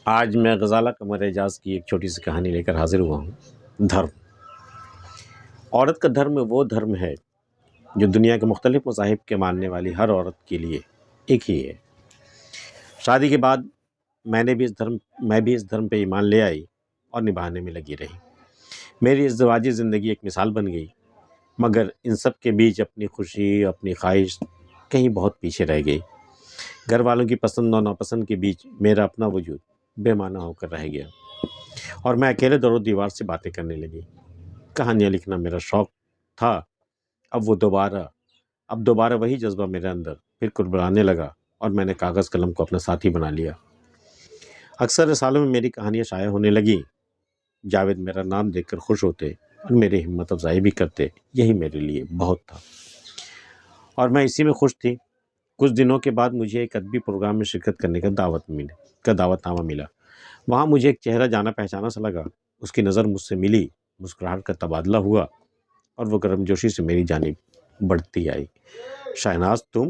آج میں غزالہ قمر اعجاز کی ایک چھوٹی سی کہانی لے کر حاضر ہوا ہوں۔ دھرم۔ عورت کا دھرم وہ دھرم ہے جو دنیا کے مختلف مذاہب کے ماننے والی ہر عورت کے لیے ایک ہی ہے۔ شادی کے بعد میں بھی اس دھرم پہ ایمان لے آئی اور نبھانے میں لگی رہی۔ میری ازدواجی زندگی ایک مثال بن گئی، مگر ان سب کے بیچ اپنی خوشی، اپنی خواہش کہیں بہت پیچھے رہ گئی۔ گھر والوں کی پسند اور ناپسند کے بیچ میرا اپنا وجود بے معنی ہو کر رہ گیا اور میں اکیلے در و دیوار سے باتیں کرنے لگی۔ کہانیاں لکھنا میرا شوق تھا، اب دوبارہ وہی جذبہ میرے اندر پھر کڑبڑانے لگا اور میں نے کاغذ قلم کو اپنا ساتھی بنا لیا۔ اکثر رسالوں میں میری کہانیاں شائع ہونے لگی۔ جاوید میرا نام دیکھ کر خوش ہوتے اور میری ہمت افزائی بھی کرتے، یہی میرے لیے بہت تھا اور میں اسی میں خوش تھی۔ کچھ دنوں کے بعد مجھے ایک ادبی پروگرام میں شرکت کرنے کا دعوت نامہ ملا۔ وہاں مجھے ایک چہرہ جانا پہچانا سا لگا۔ اس کی نظر مجھ سے ملی، مسکراہٹ کا تبادلہ ہوا اور وہ گرم جوشی سے میری جانب بڑھتی آئی۔ شہناز تم؟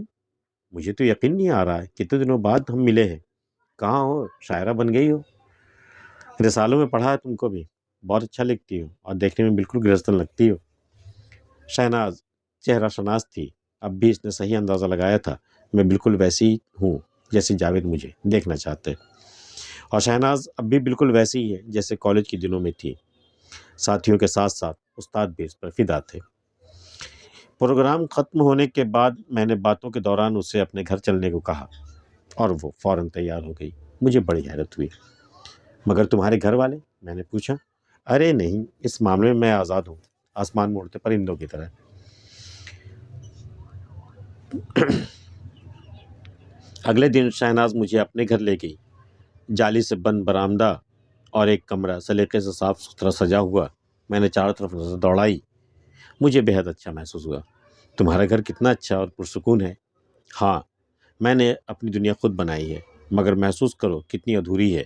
مجھے تو یقین نہیں آ رہا ہے، کتنے دنوں بعد ہم ملے ہیں۔ کہاں ہو؟ شاعرہ بن گئی ہو۔ رسالوں میں پڑھا ہے تم کو بھی، بہت اچھا لکھتی ہو اور دیکھنے میں بالکل گرہستن لگتی ہو۔ شہناز چہرہ شناس تھی، اب بھی اس نے صحیح اندازہ لگایا تھا۔ میں بالکل ویسی ہوں جیسے جاوید مجھے دیکھنا چاہتے، اور شہناز اب بھی بالکل ویسی ہی ہے جیسے کالج کے دنوں میں تھی۔ ساتھیوں کے ساتھ ساتھ استاد بھی اس پر فدا تھے۔ پروگرام ختم ہونے کے بعد میں نے باتوں کے دوران اسے اپنے گھر چلنے کو کہا اور وہ فوراً تیار ہو گئی۔ مجھے بڑی حیرت ہوئی۔ مگر تمہارے گھر والے؟ میں نے پوچھا۔ ارے نہیں، اس معاملے میں آزاد ہوں، آسمان موڑتے پرندوں کی طرح۔ اگلے دن شہناز مجھے اپنے گھر لے گئی۔ جالی سے بند برآمدہ اور ایک کمرہ سلیقے سے صاف ستھرا سجا ہوا۔ میں نے چاروں طرف نظر دوڑائی، مجھے بے حد اچھا محسوس ہوا۔ تمہارا گھر کتنا اچھا اور پرسکون ہے۔ ہاں، میں نے اپنی دنیا خود بنائی ہے، مگر محسوس کرو کتنی ادھوری ہے۔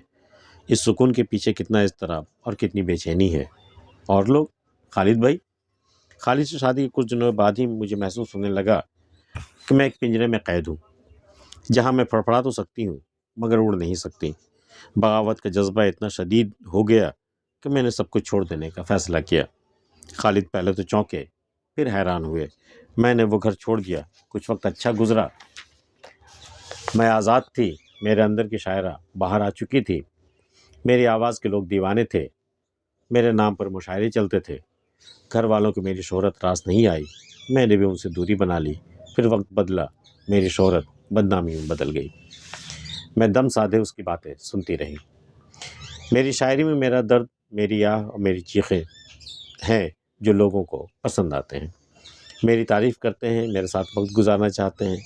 اس سکون کے پیچھے کتنا اضطراب اور کتنی بے چینی ہے۔ اور لوگ؟ خالد بھائی؟ خالد سے شادی کے کچھ دنوں بعد ہی مجھے محسوس ہونے لگا کہ میں ایک پنجرے میں قید ہوں، جہاں میں پھڑپھڑا تو سکتی ہوں مگر اڑ نہیں سکتی۔ بغاوت کا جذبہ اتنا شدید ہو گیا کہ میں نے سب کچھ چھوڑ دینے کا فیصلہ کیا۔ خالد پہلے تو چونکے، پھر حیران ہوئے۔ میں نے وہ گھر چھوڑ دیا۔ کچھ وقت اچھا گزرا۔ میں آزاد تھی، میرے اندر کی شاعرہ باہر آ چکی تھی۔ میری آواز کے لوگ دیوانے تھے، میرے نام پر مشاعرے چلتے تھے۔ گھر والوں کو میری شہرت راس نہیں آئی، میں نے بھی ان سے دوری بنا لی۔ پھر وقت بدلا، میری شہرت بدنامی میں بدل گئی۔ میں دم سادھے اس کی باتیں سنتی رہی۔ میری شاعری میں میرا درد، میری آہ اور میری چیخیں ہیں جو لوگوں کو پسند آتے ہیں، میری تعریف کرتے ہیں، میرے ساتھ وقت گزارنا چاہتے ہیں۔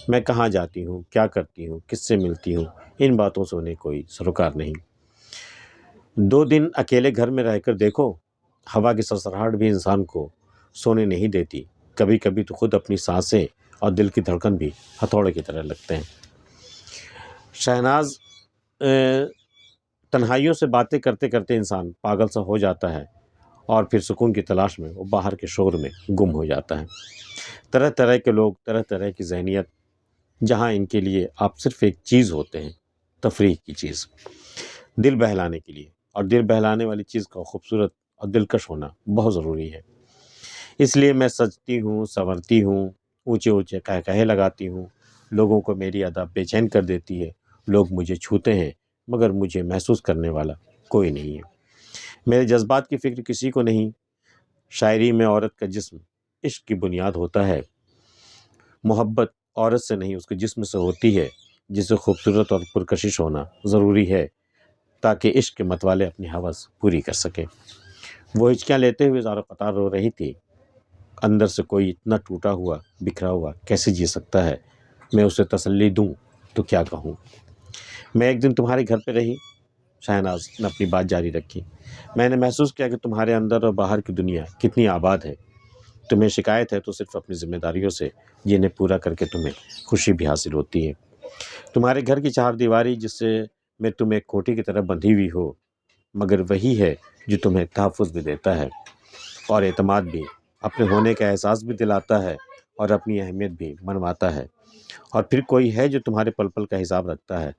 میں کہاں جاتی ہوں، کیا کرتی ہوں، کس سے ملتی ہوں، ان باتوں سے انہیں کوئی سروکار نہیں۔ 2 دن اکیلے گھر میں رہ کر دیکھو، ہوا کی سرسراہٹ بھی انسان کو سونے نہیں دیتی۔ کبھی کبھی تو خود اپنی سانسیں اور دل کی دھڑکن بھی ہتھوڑے کی طرح لگتے ہیں۔ شہناز تنہائیوں سے باتیں کرتے کرتے انسان پاگل سا ہو جاتا ہے اور پھر سکون کی تلاش میں وہ باہر کے شور میں گم ہو جاتا ہے۔ طرح طرح کے لوگ، طرح طرح کی ذہنیت، جہاں ان کے لیے آپ صرف ایک چیز ہوتے ہیں، تفریح کی چیز، دل بہلانے کے لیے، اور دل بہلانے والی چیز کا خوبصورت اور دلکش ہونا بہت ضروری ہے۔ اس لیے میں سجتی ہوں، سنورتی ہوں، اونچے اونچے قہقہے لگاتی ہوں۔ لوگوں کو میری ادا بے چین کر دیتی ہے۔ لوگ مجھے چھوتے ہیں مگر مجھے محسوس کرنے والا کوئی نہیں ہے۔ میرے جذبات کی فکر کسی کو نہیں۔ شاعری میں عورت کا جسم عشق کی بنیاد ہوتا ہے۔ محبت عورت سے نہیں، اس کے جسم سے ہوتی ہے، جسے خوبصورت اور پرکشش ہونا ضروری ہے تاکہ عشق کے متوالے اپنی ہوس پوری کر سکے۔ وہ ہچکیاں لیتے ہوئے زار و قطار رو رہی تھی۔ اندر سے کوئی اتنا ٹوٹا ہوا، بکھرا ہوا کیسے جی سکتا ہے؟ میں اسے تسلی دوں تو کیا کہوں؟ میں ایک دن تمہارے گھر پہ رہی، شہناز نے اپنی بات جاری رکھی۔ میں نے محسوس کیا کہ تمہارے اندر اور باہر کی دنیا کتنی آباد ہے۔ تمہیں شکایت ہے تو صرف اپنی ذمہ داریوں سے، جنہیں پورا کر کے تمہیں خوشی بھی حاصل ہوتی ہے۔ تمہارے گھر کی چہار دیواری جس سے میں تم ایک کوٹھی کی طرح بندھی ہوئی ہو، مگر وہی ہے جو تمہیں تحفظ بھی دیتا ہے اور اعتماد بھی، اپنے ہونے کا احساس بھی دلاتا ہے اور اپنی اہمیت بھی منواتا ہے۔ اور پھر کوئی ہے جو تمہارے پل پل کا حساب رکھتا ہے۔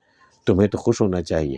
تمہیں تو خوش ہونا چاہیے،